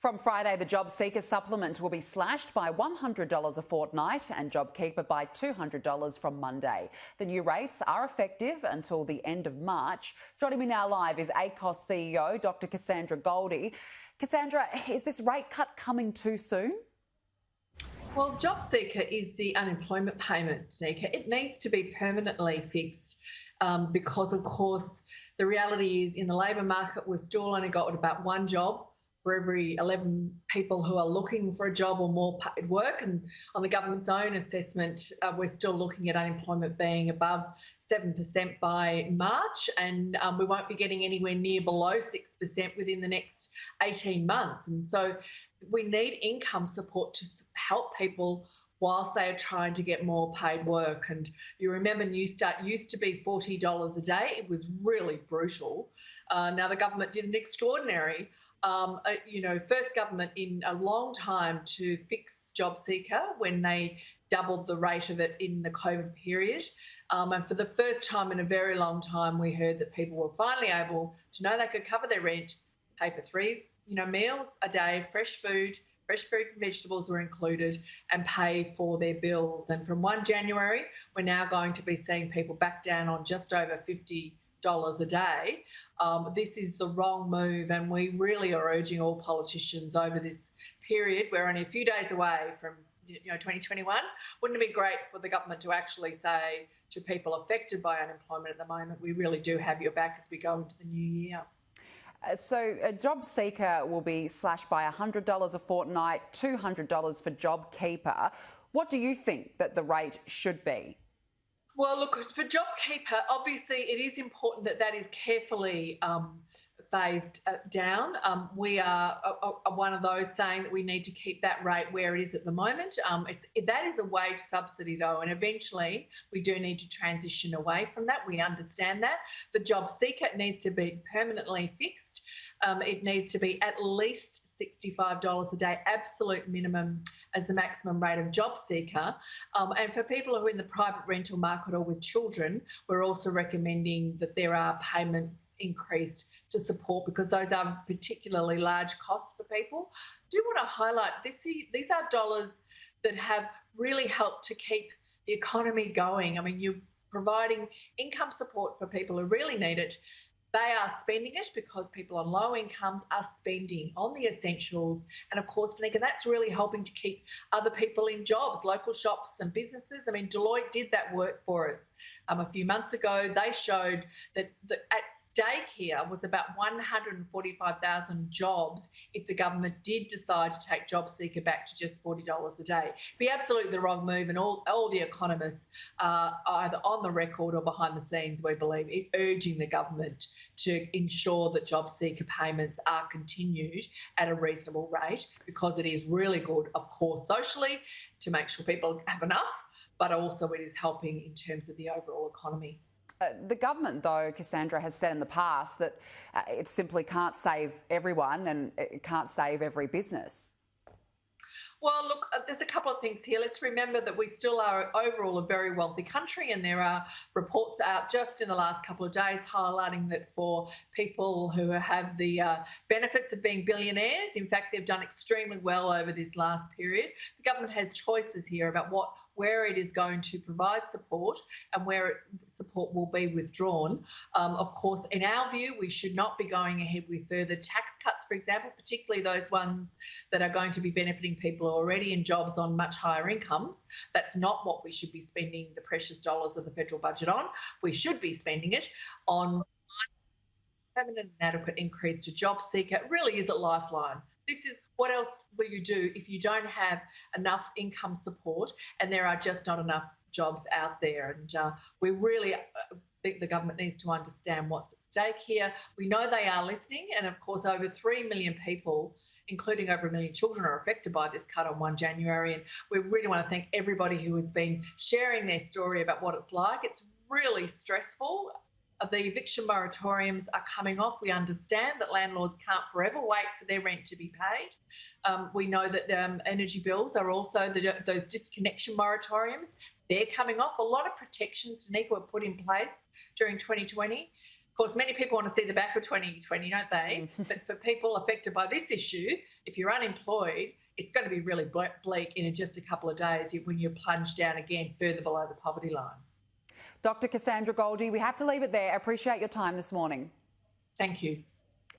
From Friday, the JobSeeker supplement will be slashed by $100 a fortnight and Jobkeeper by $200 from Monday. The new rates are effective until the end of March. Joining me now live is ACOS CEO Dr. Cassandra Goldie. Cassandra, is this rate cut coming too soon? Well, JobSeeker is the unemployment payment, Nika. It needs to be permanently fixed because, of course, the reality is in the labour market, we've still only got about one job for every 11 people who are looking for a job or more paid work. And on the government's own assessment, we're still looking at unemployment being above 7% by March, and we won't be getting anywhere near below 6% within the next 18 months. And so we need income support to help people whilst they are trying to get more paid work. And you remember Newstart used to be $40 a day. It was really brutal. Now the government did an extraordinary first government in a long time to fix JobSeeker when they doubled the rate of it in the COVID period. And for the first time in a very long time, we heard that people were finally able to know they could cover their rent, pay for three meals a day, fresh fruit and vegetables were included, and pay for their bills. And from 1 January, we're now going to be seeing people back down on just over $50 a day. This is the wrong move, and we really are urging all politicians over this period. We're only a few days away from 2021. Wouldn't it be great for the government to actually say to people affected by unemployment at the moment, we really do have your back as we go into the new year? So JobSeeker will be slashed by $100 a fortnight, $200 for Jobkeeper. What do you think that the rate should be? Well, look, for Jobkeeper, obviously it is important that that is carefully phased down. We are one of those saying that we need to keep that rate where it is at the moment. That is a wage subsidy, though, and eventually we do need to transition away from that. We understand that. For JobSeeker, it needs to be permanently fixed. It needs to be at least $65 a day, absolute minimum as the maximum rate of JobSeeker. And for people who are in the private rental market or with children, we're also recommending that there are payments increased to support, because those are particularly large costs for people. I do want to highlight these are dollars that have really helped to keep the economy going. I mean, you're providing income support for people who really need it. They are spending it because people on low incomes are spending on the essentials. And of course, Nika, that's really helping to keep other people in jobs, local shops and businesses. I mean, Deloitte did that work for us a few months ago. They showed that at stake here was about 145,000 jobs if the government did decide to take JobSeeker back to just $40 a day. It'd be absolutely the wrong move, and all the economists are either on the record or behind the scenes, we believe, urging the government to ensure that JobSeeker payments are continued at a reasonable rate, because it is really good, of course, socially, to make sure people have enough, but also it is helping in terms of the overall economy. The government, though, Cassandra, has said in the past that it simply can't save everyone and it can't save every business. Well, look, there's a couple of things here. Let's remember that we still are overall a very wealthy country, and there are reports out just in the last couple of days highlighting that for people who have the benefits of being billionaires, in fact, they've done extremely well over this last period. The government has choices here about where it is going to provide support and where support will be withdrawn. Of course, in our view, we should not be going ahead with further tax cuts, for example, particularly those ones that are going to be benefiting people already in jobs on much higher incomes. That's not what we should be spending the precious dollars of the federal budget on. We should be spending it on having an adequate increase to JobSeeker. It really is a lifeline. This is what else will you do if you don't have enough income support and there are just not enough jobs out there. And we really think the government needs to understand what's at stake here. We know they are listening, and of course over 3 million people, including over 1 million children, are affected by this cut on 1 January. And we really want to thank everybody who has been sharing their story about what it's like. It's really stressful. The eviction moratoriums are coming off. We understand that landlords can't forever wait for their rent to be paid. We know that energy bills are also, those disconnection moratoriums, they're coming off. A lot of protections, Nika, were put in place during 2020. Of course, many people want to see the back of 2020, don't they? But for people affected by this issue, if you're unemployed, it's going to be really bleak in just a couple of days when you plunge down again further below the poverty line. Dr. Cassandra Goldie, we have to leave it there. I appreciate your time this morning. Thank you.